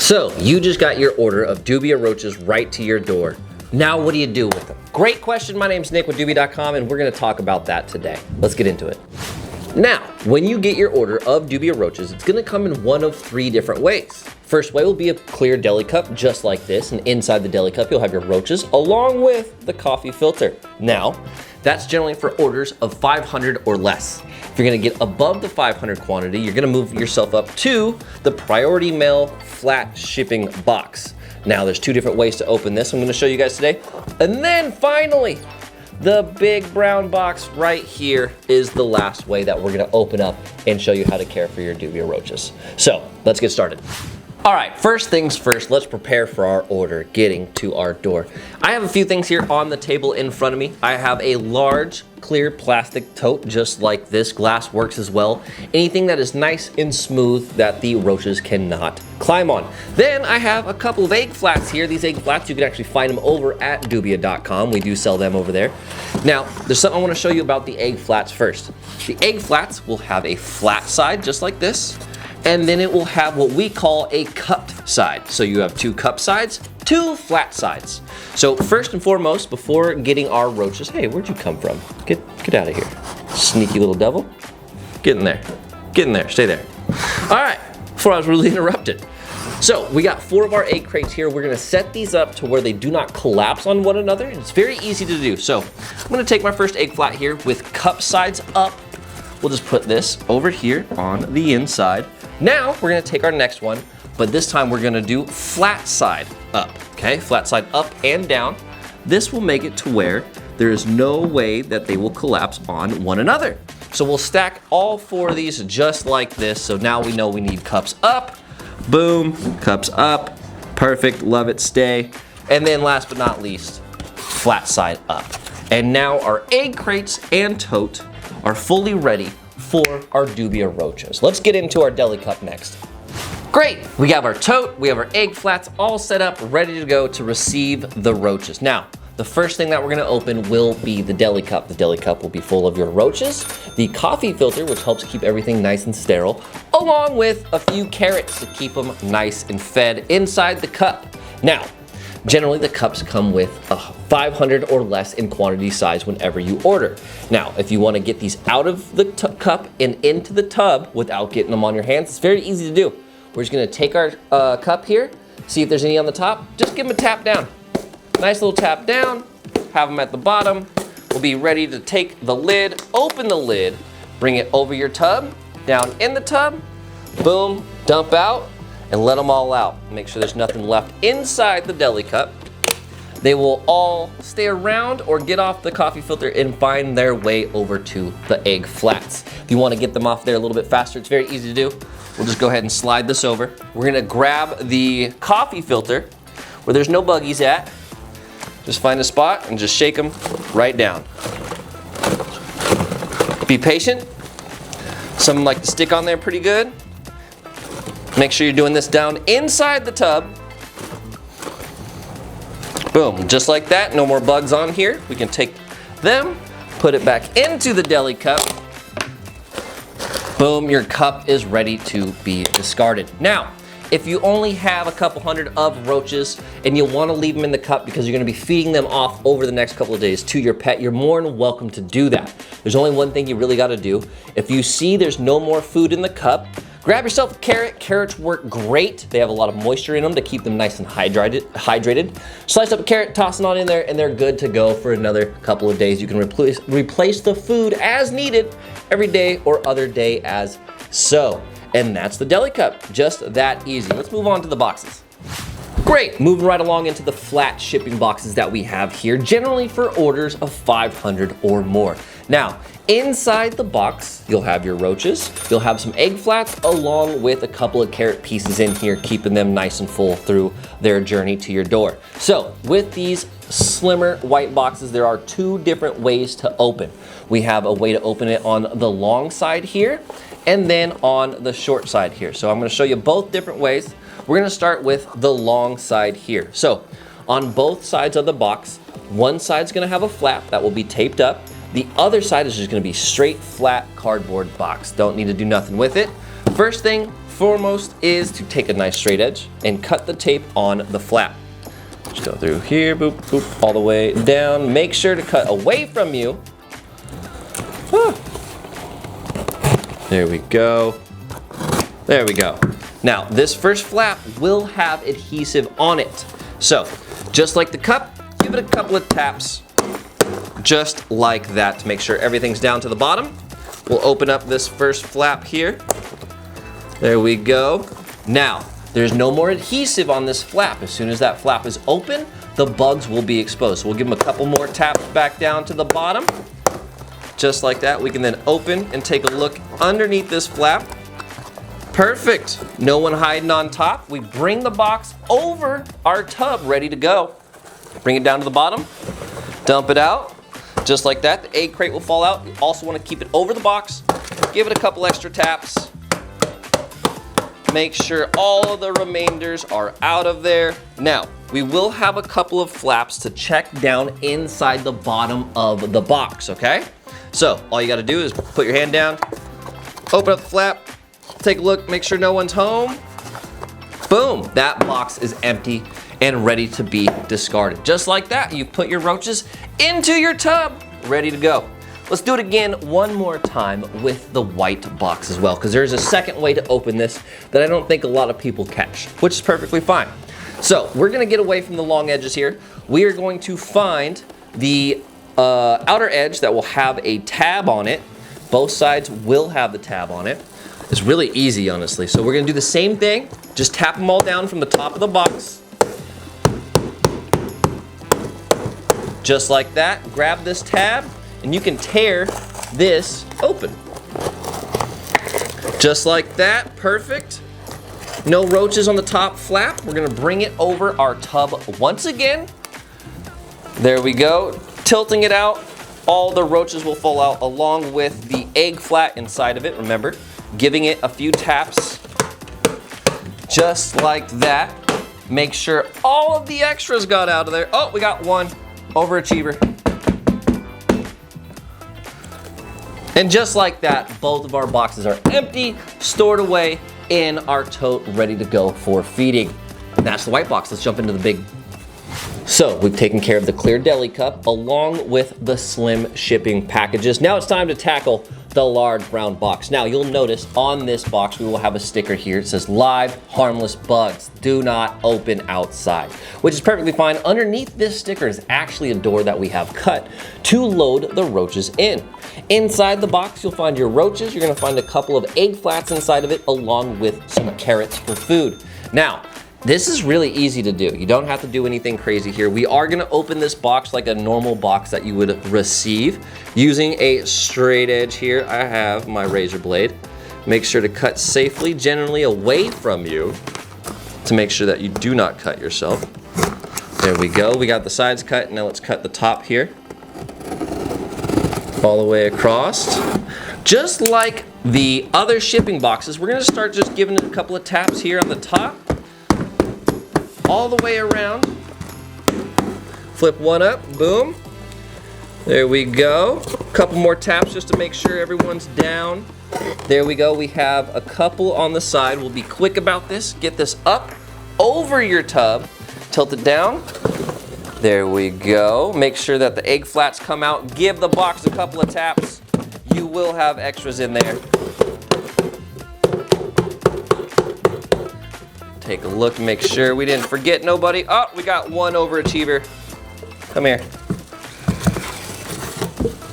So you just got your order of Dubia Roaches right to your door. Now what do you do with them? Great question. My name's Nick with Dubia.com and we're gonna talk about that today. Let's get into it. Now, when you get your order of Dubia Roaches, it's gonna come in one of 3 different ways. First way will be a clear deli cup just like this, and inside the deli cup you'll have your roaches along with the coffee filter. Now, that's generally for orders of 500 or less. If you're gonna get above the 500 quantity, you're gonna move yourself up to the priority mail flat shipping box. Now, there's 2 different ways to open this I'm gonna show you guys today. And then finally, the big brown box right here is the last way that we're gonna open up and show you how to care for your Dubia Roaches. So, let's get started. All right, first things first, let's prepare for our order getting to our door. I have a few things here on the table in front of me. I have a large clear plastic tote just like this. Glass works as well. Anything that is nice and smooth that the roaches cannot climb on. Then I have a couple of egg flats here. These egg flats, you can actually find them over at Dubia.com. We do sell them over there. Now, there's something I want to show you about the egg flats first. The egg flats will have a flat side just like this, and then it will have what we call a cupped side. So you have 2 cup sides, 2 flat sides. So first and foremost, before getting our roaches, hey, where'd you come from? Get out of here. Sneaky little devil. Get in there. Get in there, stay there. All right, before I was really interrupted. So we got 4 of our egg crates here. We're gonna set these up to where they do not collapse on one another. It's very easy to do. So I'm gonna take my first egg flat here with cup sides up. We'll just put this over here on the inside. Now we're gonna take our next one, but this time we're gonna do flat side up, okay? Flat side up and down. This will make it to where there is no way that they will collapse on one another. So we'll stack all 4 of these just like this. So now we know we need cups up, boom, cups up, perfect, love it, stay. And then last but not least, flat side up. And now our egg crates and tote are fully ready for our Dubia Roaches. Let's get into our deli cup next. Great, we have our tote, we have our egg flats all set up, ready to go to receive the roaches. Now, the first thing that we're gonna open will be the deli cup. The deli cup will be full of your roaches, the coffee filter, which helps keep everything nice and sterile, along with a few carrots to keep them nice and fed inside the cup. Now, generally, the cups come with a 500 or less in quantity size whenever you order. Now, if you want to get these out of the cup and into the tub without getting them on your hands, it's very easy to do. We're just going to take our cup here, see if there's any on the top, just give them a tap down. Nice little tap down, have them at the bottom. We'll be ready to take the lid, open the lid, bring it over your tub, down in the tub, boom, dump out, and let them all out. Make sure there's nothing left inside the deli cup. They will all stay around or get off the coffee filter and find their way over to the egg flats. If you want to get them off there a little bit faster, it's very easy to do. We'll just go ahead and slide this over. We're gonna grab the coffee filter where there's no buggies at. Just find a spot and just shake them right down. Be patient. Some of them like to stick on there pretty good. Make sure you're doing this down inside the tub. Boom, just like that, no more bugs on here. We can take them, put it back into the deli cup. Boom, your cup is ready to be discarded. Now, if you only have a couple hundred of roaches and you want to leave them in the cup because you're going to be feeding them off over the next couple of days to your pet, you're more than welcome to do that. There's only one thing you really got to do. If you see there's no more food in the cup, grab yourself a carrot. Carrots work great. They have a lot of moisture in them to keep them nice and hydrated. Slice up a carrot, toss it on in there, and they're good to go for another couple of days. You can replace the food as needed every day or other day as so. And that's the deli cup, just that easy. Let's move on to the boxes. Great, moving right along into the flat shipping boxes that we have here, generally for orders of 500 or more. Now, inside the box, you'll have your roaches, you'll have some egg flats along with a couple of carrot pieces in here, keeping them nice and full through their journey to your door. So with these slimmer white boxes, there are 2 different ways to open. We have a way to open it on the long side here, and then on the short side here. So I'm gonna show you both different ways. We're gonna start with the long side here. So on both sides of the box, one side's gonna have a flap that will be taped up. The other side is just gonna be straight flat cardboard box. Don't need to do nothing with it. First thing, foremost is to take a nice straight edge and cut the tape on the flap. Just go through here, boop, boop, all the way down. Make sure to cut away from you. There we go. There we go. Now, this first flap will have adhesive on it. So, just like the cup, give it a couple of taps, just like that, to make sure everything's down to the bottom. We'll open up this first flap here. There we go. Now, there's no more adhesive on this flap. As soon as that flap is open, the bugs will be exposed. So we'll give them a couple more taps back down to the bottom. Just like that, we can then open and take a look underneath this flap. Perfect. No one hiding on top. We bring the box over our tub, ready to go. Bring it down to the bottom, dump it out. Just like that, the egg crate will fall out. You also want to keep it over the box. Give it a couple extra taps. Make sure all of the remainders are out of there. Now, we will have a couple of flaps to check down inside the bottom of the box, okay? So, all you gotta do is put your hand down, open up the flap, take a look, make sure no one's home. Boom, that box is empty and ready to be discarded. Just like that, you put your roaches into your tub, ready to go. Let's do it again one more time with the white box as well, because there's a second way to open this that I don't think a lot of people catch, which is perfectly fine. So we're gonna get away from the long edges here. We are going to find the outer edge that will have a tab on it. Both sides will have the tab on it. It's really easy, honestly. So we're gonna do the same thing, just tap them all down from the top of the box. Just like that, grab this tab, and you can tear this open. Just like that, perfect. No roaches on the top flap. We're gonna bring it over our tub once again. There we go, tilting it out. All the roaches will fall out along with the egg flat inside of it, remember. Giving it a few taps, just like that. Make sure all of the extras got out of there. Oh, we got one, overachiever. And just like that, both of our boxes are empty, stored away in our tote, ready to go for feeding. And that's the white box. Let's jump into the big. So we've taken care of the clear deli cup along with the slim shipping packages. Now it's time to tackle the large brown box. Now you'll notice on this box we will have a sticker here. It says live harmless bugs, do not open outside, which is perfectly fine. Underneath this sticker is actually a door that we have cut to load the roaches in. Inside the box you'll find your roaches. You're gonna find a couple of egg flats inside of it along with some carrots for food. Now, this is really easy to do. You don't have to do anything crazy here. We are gonna open this box like a normal box that you would receive using a straight edge here. I have my razor blade. Make sure to cut safely, generally away from you, to make sure that you do not cut yourself. There we go. We got the sides cut. Now let's cut the top here. All the way across. Just like the other shipping boxes, we're gonna start just giving it a couple of taps here on the top. All the way around. Flip one up, boom. There we go. A couple more taps just to make sure everyone's down. There we go, we have a couple on the side. We'll be quick about this. Get this up over your tub, tilt it down. There we go. Make sure that the egg flats come out. Give the box a couple of taps. You will have extras in there. Take a look, make sure we didn't forget nobody. Oh, we got one overachiever. Come here.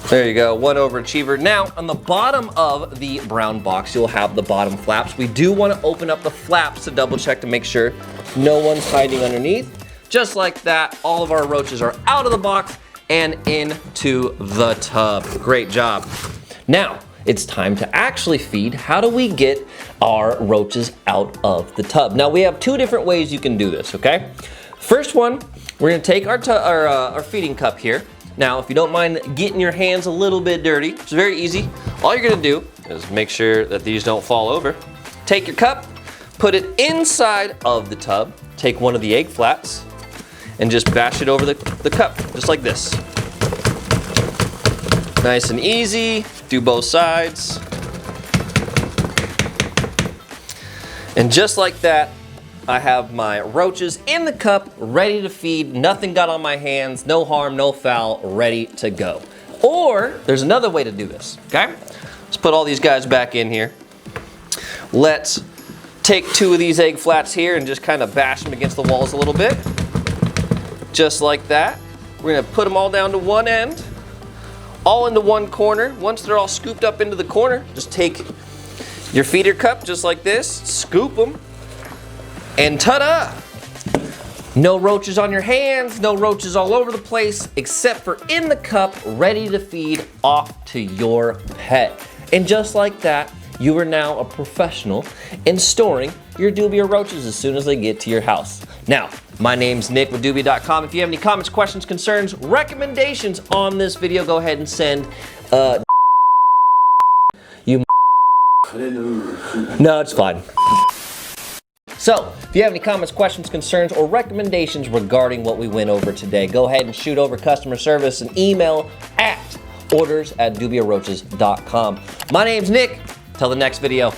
There you go, one overachiever. Now, on the bottom of the brown box, you'll have the bottom flaps. We do want to open up the flaps to double check to make sure no one's hiding underneath. Just like that, all of our roaches are out of the box and into the tub. Great job. Now, it's time to actually feed. How do we get our roaches out of the tub? Now we have two different ways you can do this, okay? First one, we're gonna take our feeding cup here. Now, if you don't mind getting your hands a little bit dirty, it's very easy. All you're gonna do is make sure that these don't fall over. Take your cup, put it inside of the tub, take one of the egg flats, and just bash it over the cup, just like this. Nice and easy. Do both sides. And just like that, I have my roaches in the cup, ready to feed. Nothing got on my hands, no harm, no foul, ready to go. Or there's another way to do this, okay? Let's put all these guys back in here. Let's take 2 of these egg flats here and just kind of bash them against the walls a little bit. Just like that. We're gonna put them all down to one end, all into one corner. Once they're all scooped up into the corner, just take your feeder cup just like this, scoop them, and ta-da! No roaches on your hands, no roaches all over the place, except for in the cup, ready to feed off to your pet. And just like that, you are now a professional in storing your Dubia roaches as soon as they get to your house. Now, my name's Nick with Dubia.com. If you have any comments, questions, concerns, recommendations on this video, go ahead and send you. No, it's fine. So, if you have any comments, questions, concerns, or recommendations regarding what we went over today, go ahead and shoot over customer service and email at orders@dubiaroaches.com. My name's Nick. Till the next video.